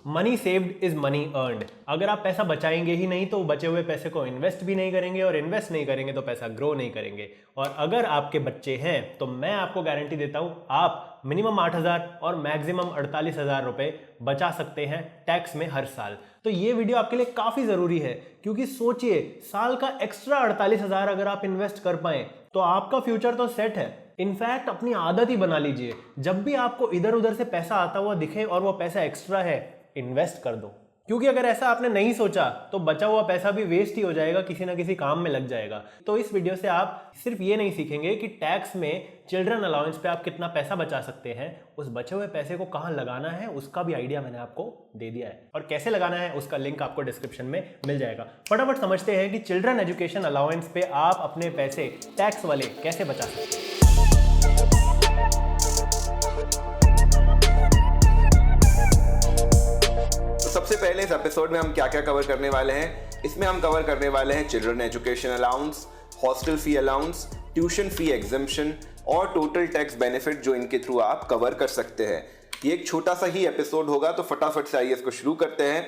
Money saved is money earned. अगर आप पैसा बचाएंगे ही नहीं तो बचे हुए पैसे को इन्वेस्ट भी नहीं करेंगे, और इन्वेस्ट नहीं करेंगे तो पैसा ग्रो नहीं करेंगे। और अगर आपके बच्चे हैं तो मैं आपको गारंटी देता हूं आप मिनिमम 8,000 और मैक्सिमम 48,000 रुपए बचा सकते हैं टैक्स में हर साल। तो ये वीडियो आपके लिए काफी जरूरी है, क्योंकि सोचिए साल का एक्स्ट्रा 48,000 अगर आप इन्वेस्ट कर पाए तो आपका फ्यूचर तो सेट है। इनफैक्ट अपनी आदत ही बना लीजिए, जब भी आपको इधर उधर से पैसा आता हुआ दिखे और वो पैसा एक्स्ट्रा है, इन्वेस्ट कर दो। क्योंकि अगर ऐसा आपने नहीं सोचा तो बचा हुआ पैसा भी वेस्ट ही हो जाएगा, किसी ना किसी काम में लग जाएगा। तो इस वीडियो से आप सिर्फ ये नहीं सीखेंगे कि टैक्स में चिल्ड्रन अलाउंस पे आप कितना पैसा बचा सकते हैं, उस बचे हुए पैसे को कहाँ लगाना है उसका भी आइडिया मैंने आपको दे दिया है, और कैसे लगाना है उसका लिंक आपको डिस्क्रिप्शन में मिल जाएगा। फटाफट समझते हैं कि चिल्ड्रन एजुकेशन अलाउंस पे आप अपने पैसे टैक्स वाले कैसे बचा सकते हैं। सबसे पहले इस एपिसोड में हम क्या क्या कवर करने वाले हैं। इसमें हम कवर करने वाले हैं children education allowance, hostel fee allowance, tuition fee exemption और टोटल टैक्स बेनिफिट जो इनके थ्रू आप कवर कर सकते हैं। ये एक छोटा सा ही एपिसोड होगा, तो फटाफट से आइए इसको शुरू करते हैं।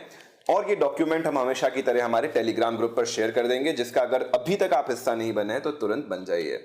और ये डॉक्यूमेंट हम हमेशा की तरह हमारे टेलीग्राम ग्रुप पर शेयर कर देंगे, जिसका अगर अभी तक आप हिस्सा नहीं बने तो तुरंत बन जाइए।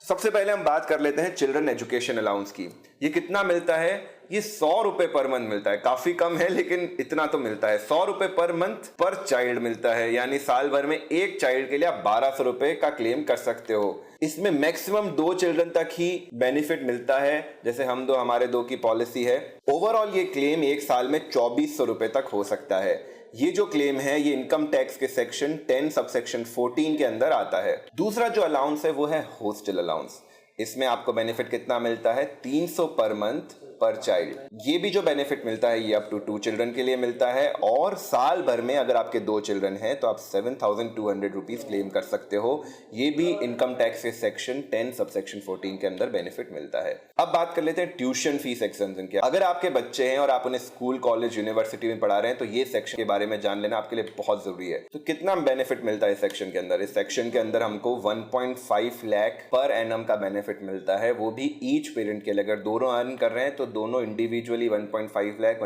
सबसे पहले हम बात कर लेते हैं चिल्ड्रन एजुकेशन अलाउंस की। ये कितना मिलता है? ये 100 रुपए पर मंथ मिलता है। काफी कम है लेकिन इतना तो मिलता है। 100 रुपए पर मंथ पर चाइल्ड मिलता है, यानी साल भर में एक चाइल्ड के लिए आप 1200 रुपए का क्लेम कर सकते हो। इसमें मैक्सिमम 2 चिल्ड्रन तक ही बेनिफिट मिलता है, जैसे हम दो हमारे दो की पॉलिसी है। ओवरऑल ये क्लेम एक साल में 2400 रुपए तक हो सकता है। ये जो क्लेम है ये इनकम टैक्स के सेक्शन 10 सबसेक्शन 14 के अंदर आता है। दूसरा जो अलाउंस है वो है हॉस्टल अलाउंस। इसमें आपको बेनिफिट कितना मिलता है? 300 पर मंथ पर चाइल्ड। ये भी जो बेनिफिट मिलता है ये अप टू 2 चिल्ड्रन के लिए मिलता है, और साल भर में अगर आपके 2 चिल्ड्रन हैं तो आप 7,200 रुपीज क्लेम कर सकते हो। ये भी इनकम टैक्स के सेक्शन 10 सबसेक्शन 14 के अंदर बेनिफिट मिलता है। अब बात कर लेते हैं ट्यूशन फीस एक्सम्पशन की। अगर आपके बच्चे हैं और आप उन्हें स्कूल, कॉलेज, यूनिवर्सिटी में पढ़ा रहे हैं तो ये सेक्शन के बारे में जान लेना आपके लिए बहुत जरूरी है। तो कितना बेनिफिट मिलता है इस सेक्शन के अंदर? इस सेक्शन के अंदर हमको 1.5 लाख पर एनम का बेनिफिट मिलता है, वो भी ईच पेरेंट के लिए। अगर दोनों अर्न कर रहे हैं तो दोनों इंडिविजुअली 1.5 लाख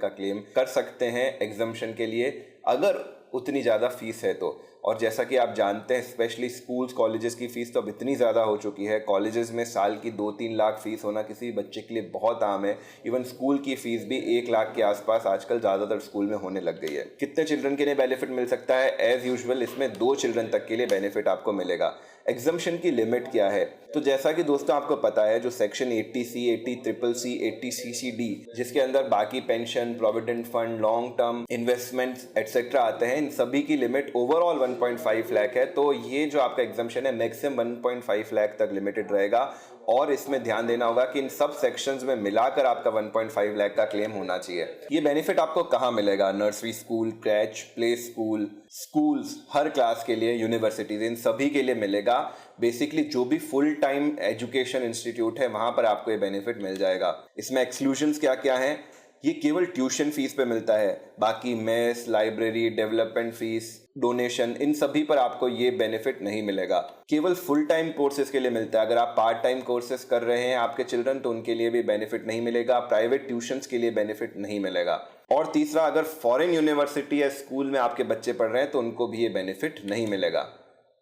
का क्लेम कर सकते हैं एग्जम्पशन के लिए, अगर उतनी ज़्यादा फीस है तो। और जैसा कि आप जानते हैं स्पेशली स्कूल्स, कॉलेजेस की फीस तो अब इतनी ज़्यादा हो चुकी है। कॉलेजेस में साल की 2-3 लाख फीस होना किसी बच्चे के लिए बहुत आम है। इवन स्कूल की फीस भी 1 लाख के आसपास आजकल ज़्यादातर स्कूल में होने लग गई है। कितने चिल्ड्रन के लिए बेनिफिट मिल सकता है? एज यूजुअल इसमें 2 चिल्ड्रन तक के लिए बेनिफिट आपको मिलेगा। एग्जम्पशन की लिमिट क्या है? तो जैसा कि दोस्तों आपको पता है, जो सेक्शन 80C, 80CCC, 80CCD जिसके अंदर बाकी pension, provident fund, long term investments etcetera आते हैं, इन सभी की लिमिट ओवरऑल 1.5 लाख है। तो ये जो आपका एग्जम्पशन है मैक्सिमम 1.5 लाख तक लिमिटेड रहेगा, और इसमें ध्यान देना होगा कि इन सब सेक्शंस में मिलाकर आपका 1.5 लाख का क्लेम होना चाहिए। ये बेनिफिट आपको कहाँ मिलेगा? Nursery school, creche, play school, schools हर क्लास के लिए, यूनिवर्सिटीज, इन सभी के लिए मिलेगा। बेसिकली जो भी फुल टाइम एजुकेशन इंस्टीट्यूट है वहां पर आपको ये बेनिफिट मिल जाएगा। इसमें एक्सक्लूजन्स क्या क्या हैं? ये केवल ट्यूशन फीस पे मिलता है, बाकी mess, library, development fees, donation, इन सभी पर आपको ये बेनिफिट नहीं मिलेगा। केवल फुल टाइम कोर्सेज के लिए मिलता है। अगर आप पार्ट टाइम कोर्सेज कर रहे हैं आपके चिल्ड्रन तो उनके लिए भी बेनिफिट नहीं मिलेगा। प्राइवेट ट्यूशंस के लिए बेनिफिट नहीं मिलेगा। और तीसरा, अगर फॉरेन यूनिवर्सिटी या स्कूल में आपके बच्चे पढ़ रहे हैं तो उनको भी ये बेनिफिट नहीं मिलेगा।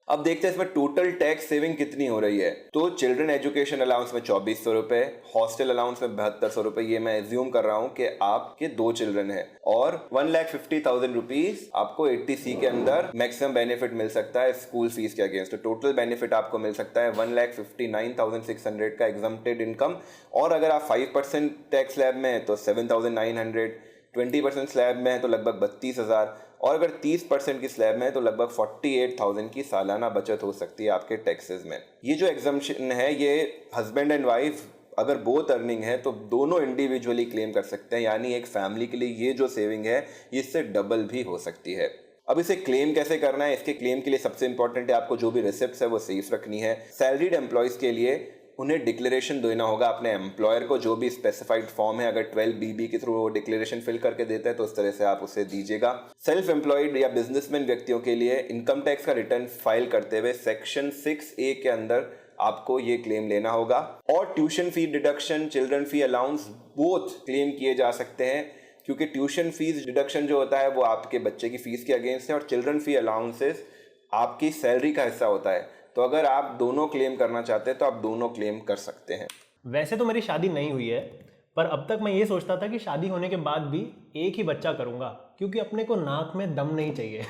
अब देखते हैं इसमें टोटल टैक्स सेविंग कितनी हो रही है। तो चिल्ड्रन एजुकेशन अलाउंस में 2400 रुपए, हॉस्टल अलाउंस में 7200 रुपए, ये मैं एज्यूम कर रहा हूं कि आपके 2 चिल्ड्रन हैं, और 1,50,000 रुपीज आपको 80C के अंदर मैक्सिमम बेनिफिट मिल सकता है स्कूल फीस के अगेंस्ट। तो टोटल बेनिफिट आपको मिल सकता है 1,59,600 का एग्जम्प्टेड इनकम, और अगर आप 5% टैक्स स्लैब में है तो 7,900, 20% स्लैब में है तो लगभग 32,000, और अगर 30% की स्लैब में है तो लगभग 48,000 की सालाना बचत हो सकती है आपके टैक्सेस में। ये जो एग्जम्पशन है ये हस्बैंड एंड वाइफ अगर बोथ अर्निंग है तो दोनों इंडिविजुअली क्लेम कर सकते हैं, यानी एक फैमिली के लिए ये जो सेविंग है इससे डबल भी हो सकती है। अब इसे क्लेम कैसे करना है? इसके क्लेम के लिए सबसे इंपॉर्टेंट है आपको जो भी रिसिप्ट्स है वो सेफ रखनी है। सैलरीड एम्प्लॉयज के लिए उन्हें डिक्लेरेशन देना होगा अपने एम्प्लॉयर को, जो भी स्पेसिफाइड फॉर्म है। अगर 12BB के थ्रू वो डिक्लेरेशन फिल करके देता है तो उस तरह से आप उसे दीजिएगा। सेल्फ एम्प्लॉयड या बिजनेसमैन व्यक्तियों के लिए इनकम टैक्स का रिटर्न फाइल करते हुए सेक्शन 6A के अंदर आपको ये क्लेम लेना होगा। और ट्यूशन फी डिडक्शन, चिल्ड्रन फी अलाउंस बोथ क्लेम किए जा सकते हैं क्योंकि ट्यूशन फीस डिडक्शन जो होता है वो आपके बच्चे की फीस के अगेंस्ट है और चिल्ड्रन फी अलाउंसेस आपकी सैलरी का हिस्सा होता है। तो अगर आप दोनों क्लेम करना चाहते हैं तो आप दोनों क्लेम कर सकते हैं। वैसे तो मेरी शादी नहीं हुई है, पर अब तक मैं ये सोचता था कि शादी होने के बाद भी एक ही बच्चा करूंगा, क्योंकि अपने को नाक में दम नहीं चाहिए।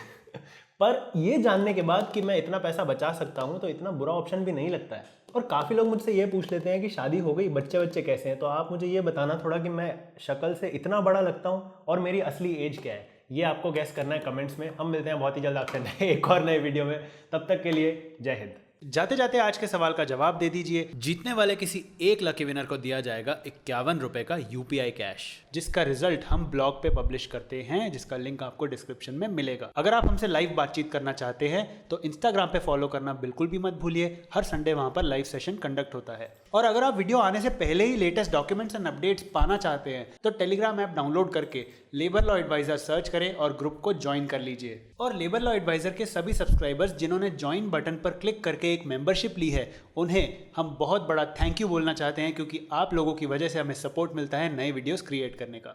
पर ये जानने के बाद कि मैं इतना पैसा बचा सकता हूँ तो इतना बुरा ऑप्शन भी नहीं लगता है। और काफ़ी लोग मुझसे ये पूछ लेते हैं कि शादी हो गई, बच्चे कैसे हैं, तो आप मुझे ये बताना थोड़ा कि मैं शक्ल से इतना बड़ा लगता हूँ और मेरी असली एज क्या है, ये आपको गैस करना है कमेंट्स में। हम मिलते हैं बहुत ही जल्द आपसे एक और नए वीडियो में, तब तक के लिए जय हिंद। जाते जाते आज के सवाल का जवाब दे दीजिए। जीतने वाले किसी एक लकी विनर को दिया जाएगा 51 रुपए का UPI कैश, जिसका रिजल्ट हम ब्लॉग पे पब्लिश करते हैं, जिसका लिंक आपको डिस्क्रिप्शन में मिलेगा। अगर आप हमसे लाइव बातचीत करना चाहते हैं तो इंस्टाग्राम पे फॉलो करना बिल्कुल भी मत भूलिए। हर संडे वहां पर लाइव सेशन कंडक्ट होता है। और अगर आप वीडियो आने से पहले ही लेटेस्ट डॉक्यूमेंट्स एंड अपडेट्स पाना चाहते हैं तो टेलीग्राम ऐप डाउनलोड करके लेबर लॉ एडवाइजर सर्च करें और ग्रुप को ज्वाइन कर लीजिए। और लेबर लॉ एडवाइजर के सभी सब्सक्राइबर्स जिन्होंने ज्वाइन बटन पर क्लिक करके एक मेंबरशिप ली है, उन्हें हम बहुत बड़ा थैंक यू बोलना चाहते हैं, क्योंकि आप लोगों की वजह से हमें सपोर्ट मिलता है नए वीडियोस क्रिएट करने का।